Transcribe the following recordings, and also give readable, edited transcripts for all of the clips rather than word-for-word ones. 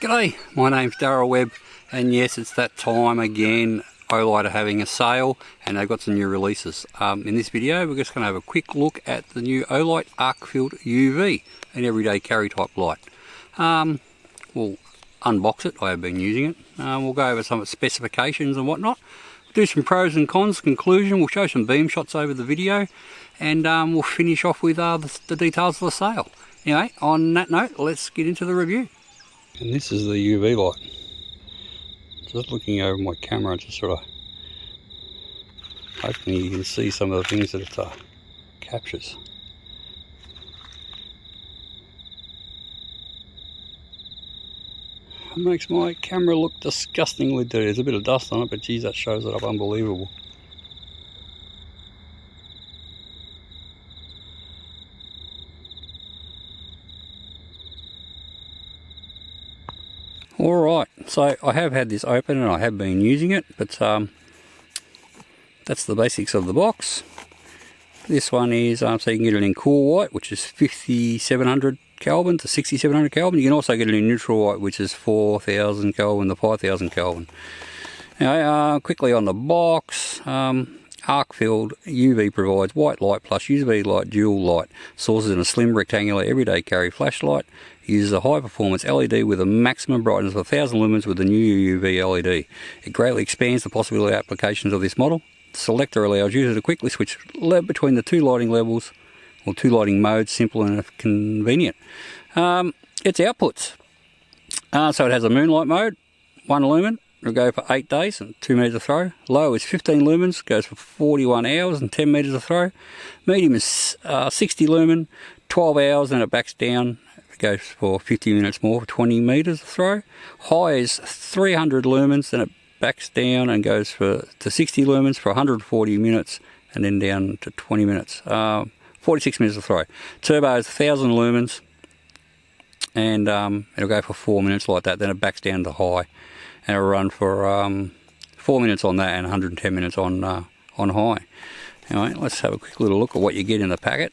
G'day, my name's Darryl Webb, and yes, it's that time again. Olight are having a sale and they've got some new releases. In this video we're just going to have a quick look at the new Olight Arkfeld UV, an everyday carry type light. We'll unbox it, I have been using it. We'll go over some of its specifications and whatnot, do some pros and cons, conclusion, we'll show some beam shots over the video, and we'll finish off with the details of the sale. Anyway, on that note, let's get into the review. And this is the UV light. Just looking over my camera, just sort of hoping you can see some of the things that it captures. It makes my camera look disgustingly dirty. There's a bit of dust on it, but geez, that shows it up unbelievable. Alright, so I have had this open and I have been using it, but that's the basics of the box. This one is, so you can get it in cool white, which is 5700 Kelvin to 6700 Kelvin. You can also get it in neutral white, which is 4000 Kelvin to 5000 Kelvin. Anyway, quickly on the box, Arkfeld UV provides white light plus UV light dual light. Sources in a slim rectangular everyday carry flashlight. Uses a high performance LED with a maximum brightness of 1000 lumens with the new UV LED. It greatly expands the possibility applications of this model. The selector allows users to quickly switch between the two lighting levels or two lighting modes, simple and convenient. Its outputs. So it has a moonlight mode, 1 lumen. It'll go for 8 days and 2 meters of throw. Low is 15 lumens, goes for 41 hours and 10 meters of throw. Medium is 60 lumen, 12 hours, and it backs down. It goes for 50 minutes more for 20 meters of throw. High is 300 lumens, then it backs down and goes to 60 lumens for 140 minutes, and then down to 20 minutes. 46 minutes of throw. Turbo is 1000 lumens, and it'll go for 4 minutes like that. Then it backs down to high. And it'll run for 4 minutes on that and 110 minutes on high. Anyway, let's have a quick little look at what you get in the packet.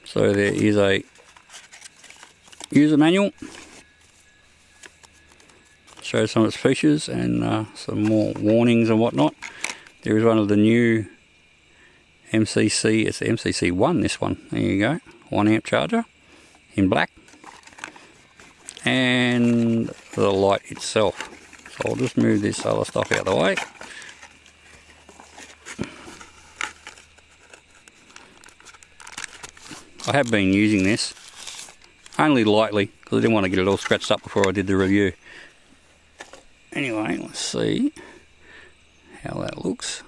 So there is a user manual. Shows some of its features and some more warnings and whatnot. There is one of the new MCC, it's the MCC1, this one, there you go, 1 amp charger in black, and the light itself. So I'll just move this other stuff out of the way. I have been using this only lightly because I didn't want to get it all scratched up before I did the review. Anyway, let's see how that looks.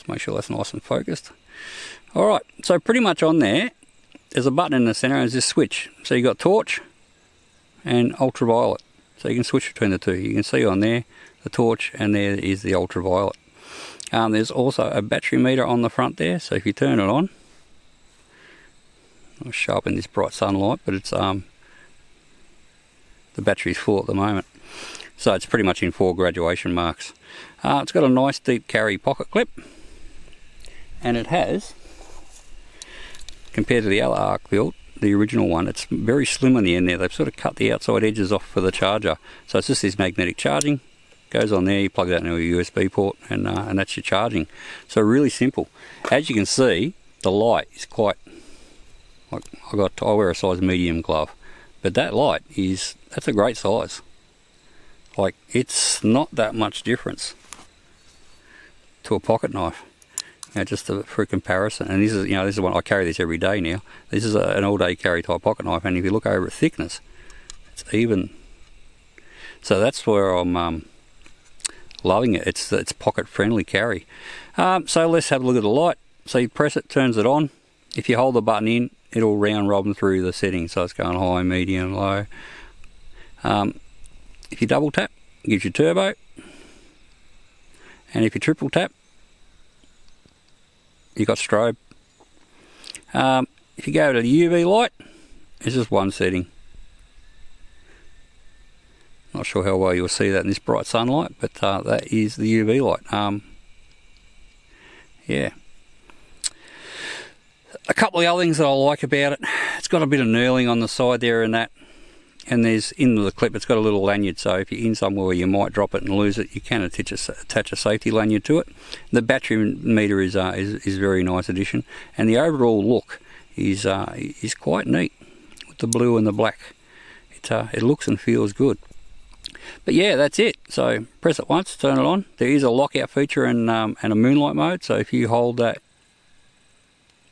Make sure that's nice and focused. Alright, so pretty much on there's a button in the center and there's this switch. So you got torch and ultraviolet. So you can switch between the two. You can see on there the torch, and there is the ultraviolet. There's also a battery meter on the front there, so if you turn it on, I'll show up in this bright sunlight, but it's the battery's full at the moment. So it's pretty much in 4 graduation marks. It's got a nice deep carry pocket clip. And it has, compared to the other Arkfeld, the original one, it's very slim on the end there. They've sort of cut the outside edges off for the charger. So it's just this magnetic charging. Goes on there, you plug that into a USB port, and that's your charging. So really simple. As you can see, the light is quite, like I wear a size medium glove, but that light that's a great size. Like, it's not that much difference to a pocket knife. Just for comparison, and this is one I carry this every day now. This is an all-day carry type pocket knife, and if you look over at thickness, it's even. So that's where I'm loving it. It's pocket-friendly carry. So let's have a look at the light. So you press it, turns it on. If you hold the button in, it'll round robin through the settings. So it's going high, medium, low. If you double tap, it gives you turbo, and if you triple tap, you got strobe. If you go to the UV light, it's just one setting. Not sure how well you'll see that in this bright sunlight, but that is the UV light. yeah. A couple of other things that I like about it, it's got a bit of knurling on the side there and that, and there's into the clip, it's got a little lanyard, so if you're in somewhere where you might drop it and lose it, you can attach a safety lanyard to it. The battery meter is a very nice addition, and the overall look is quite neat with the blue and the black. It looks and feels good. But yeah, that's it. So press it once, turn it on. There is a lockout feature and a moonlight mode, so if you hold that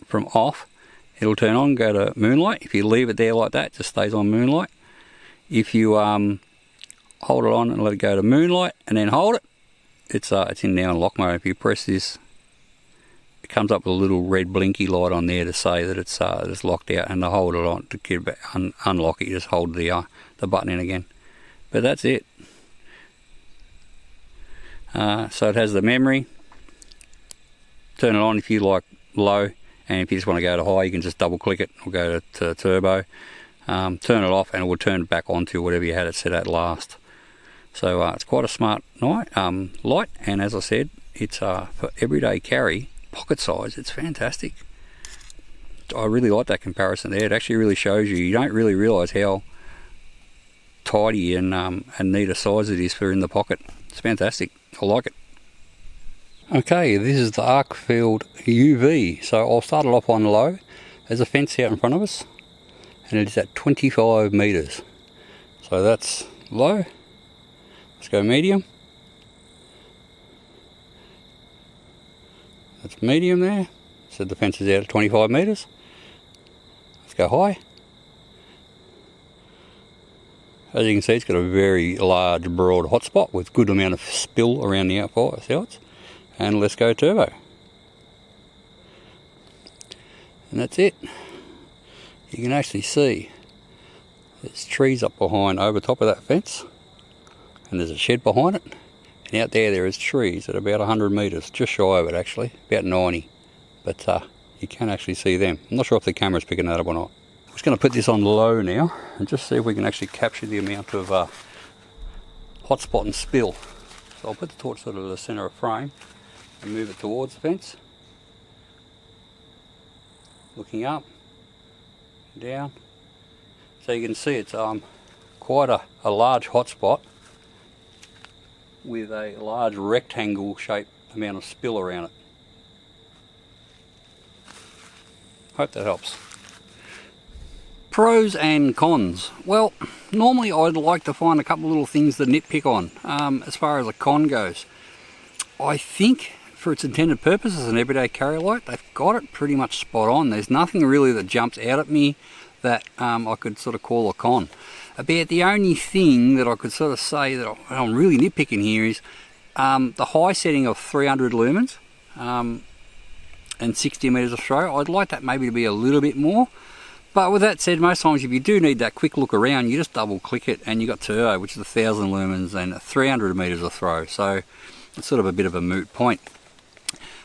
from off, it'll turn on, go to moonlight. If you leave it there like that, it just stays on moonlight. If you hold it on and let it go to moonlight and then hold it, it's in now in lock mode. If you press this, it comes up with a little red blinky light on there to say that it's locked out, and to hold it on, to unlock it, you just hold the button in again. But that's it. So it has the memory. Turn it on if you like low, and if you just want to go to high, you can just double click it or go to turbo. Turn it off and it will turn it back on to whatever you had it set at last. So it's quite a smart light, and as I said, it's for everyday carry, pocket size. It's fantastic. I really like that comparison there. It actually really shows you don't really realise how tidy and neat a size it is for in the pocket. It's fantastic. I like it. Okay, this is the Arkfeld UV. So I'll start it off on low. There's a fence out in front of us, and it is at 25 metres. So that's low. Let's go medium. That's medium there. So the fence is out at 25 metres. Let's go high. As you can see, it's got a very large, broad hotspot with good amount of spill around the outsides. And let's go turbo. And that's it. You can actually see there's trees up behind, over top of that fence, and there's a shed behind it, and out there is trees at about 100 metres, just shy of it actually, about 90, but you can actually see them. I'm not sure if the camera's picking that up or not. I'm just going to put this on low now and just see if we can actually capture the amount of hotspot and spill. So I'll put the torch sort of to the centre of frame and move it towards the fence, looking up, down. So you can see it's quite a large hotspot with a large rectangle shaped amount of spill around it. Hope that helps. Pros and cons. Well, normally I'd like to find a couple of little things to nitpick on. As far as a con goes, I think for its intended purpose as an everyday carry light, they've got it pretty much spot on. There's nothing really that jumps out at me that I could sort of call a con. About the only thing that I could sort of say that I'm really nitpicking here is the high setting of 300 lumens and 60 metres of throw. I'd like that maybe to be a little bit more. But with that said, most times if you do need that quick look around, you just double click it and you got turbo, which is 1000 lumens and 300 metres of throw. So it's sort of a bit of a moot point.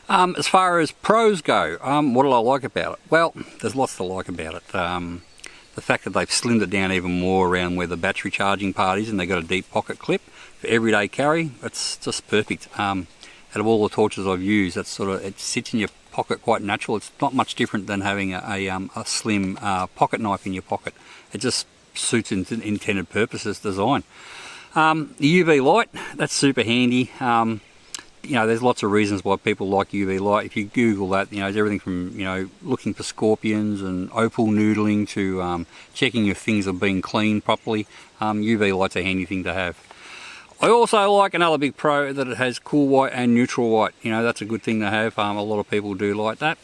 As far as pros go, what do I like about it? Well, there's lots to like about it. The fact that they've slimmed it down even more around where the battery charging part is, and they've got a deep pocket clip for everyday carry. It's just perfect. Out of all the torches I've used, that's sort of, it sits in your pocket quite natural. It's not much different than having a slim pocket knife in your pocket. It just suits its intended purposes design. The UV light, that's super handy. You know, there's lots of reasons why people like UV light. If you Google that, you know, there's everything from, you know, looking for scorpions and opal noodling to checking if things are being cleaned properly. UV light's a handy thing to have. I also like another big pro that it has cool white and neutral white. You know, that's a good thing to have. A lot of people do like that.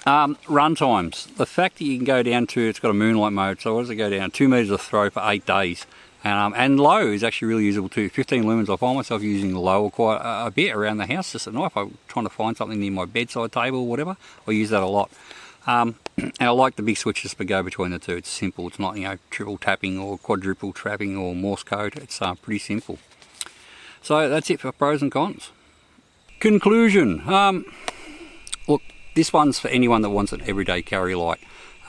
Run times. The fact that you can go down to, it's got a moonlight mode, so what does it go down? 2 metres of throw for 8 days. And low is actually really usable too. 15 lumens, I find myself using low quite a bit around the house just at night. If I'm trying to find something near my bedside table or whatever, I use that a lot. And I like the big switches to go between the two. It's simple. It's not, you know, triple tapping or quadruple tapping or Morse code. It's pretty simple. So that's it for pros and cons. Conclusion. Look, this one's for anyone that wants an everyday carry light.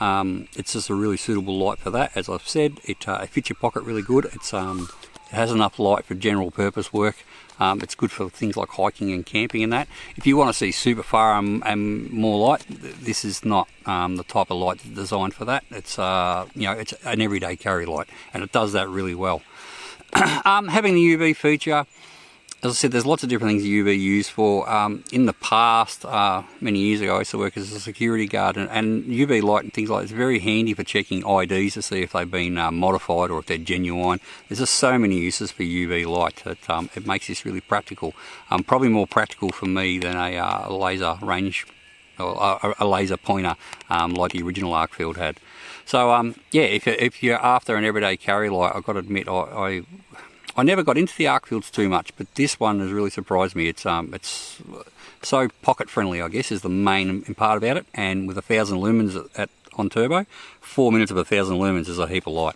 It's just a really suitable light for that. As I've said, it fits your pocket really good. It's It has enough light for general purpose work. It's good for things like hiking and camping and that. If you want to see super far and more light, this is not the type of light that's designed for that. It's you know, it's an everyday carry light, and it does that really well. Having the UV feature, as I said, there's lots of different things UV used for. In the past, many years ago, I used to work as a security guard, and UV light and things like that is very handy for checking IDs to see if they've been modified or if they're genuine. There's just so many uses for UV light that it makes this really practical. Probably more practical for me than a laser range, or a laser pointer like the original Arkfeld had. So yeah, if you're after an everyday carry light, I've got to admit I never got into the Arkfelds too much, but this one has really surprised me. It's so pocket friendly, I guess, is the main part about it. And with 1,000 lumens on turbo, 4 minutes of 1,000 lumens is a heap of light.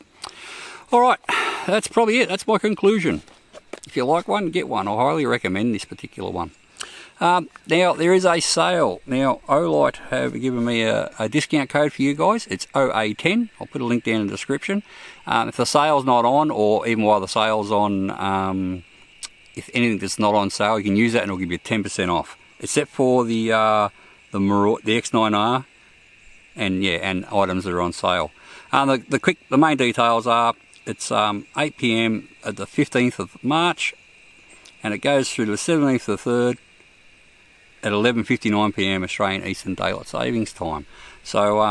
All right, that's probably it. That's my conclusion. If you like one, get one. I highly recommend this particular one. Now, there is a sale. Now, Olight have given me a discount code for you guys. It's OA10. I'll put a link down in the description. If the sale's not on, or even while the sale's on, if anything that's not on sale, you can use that and it'll give you 10% off. Except for the X9R and yeah, and items that are on sale. The main details are it's 8 PM at the 15th of March, and it goes through to the 17th of the 3rd. At 11:59 PM Australian Eastern Daylight Savings Time. So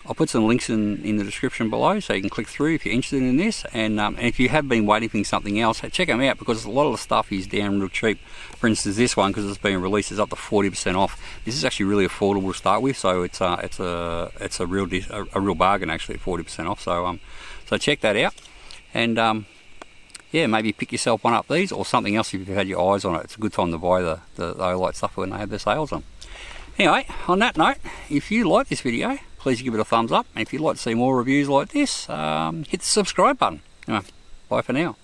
I'll put some links in the description below, so you can click through if you're interested in this. And if you have been waiting for something else, check them out, because a lot of the stuff is down real cheap. For instance, this one, because it's been released, is up to 40% off. This is actually really affordable to start with, so it's a real bargain actually at 40% off. So so check that out, and yeah, maybe pick yourself one up these, or something else if you've had your eyes on it. It's a good time to buy the Olight stuff when they have their sales on. Anyway, on that note, if you like this video, please give it a thumbs up. And if you'd like to see more reviews like this, hit the subscribe button. Anyway, bye for now.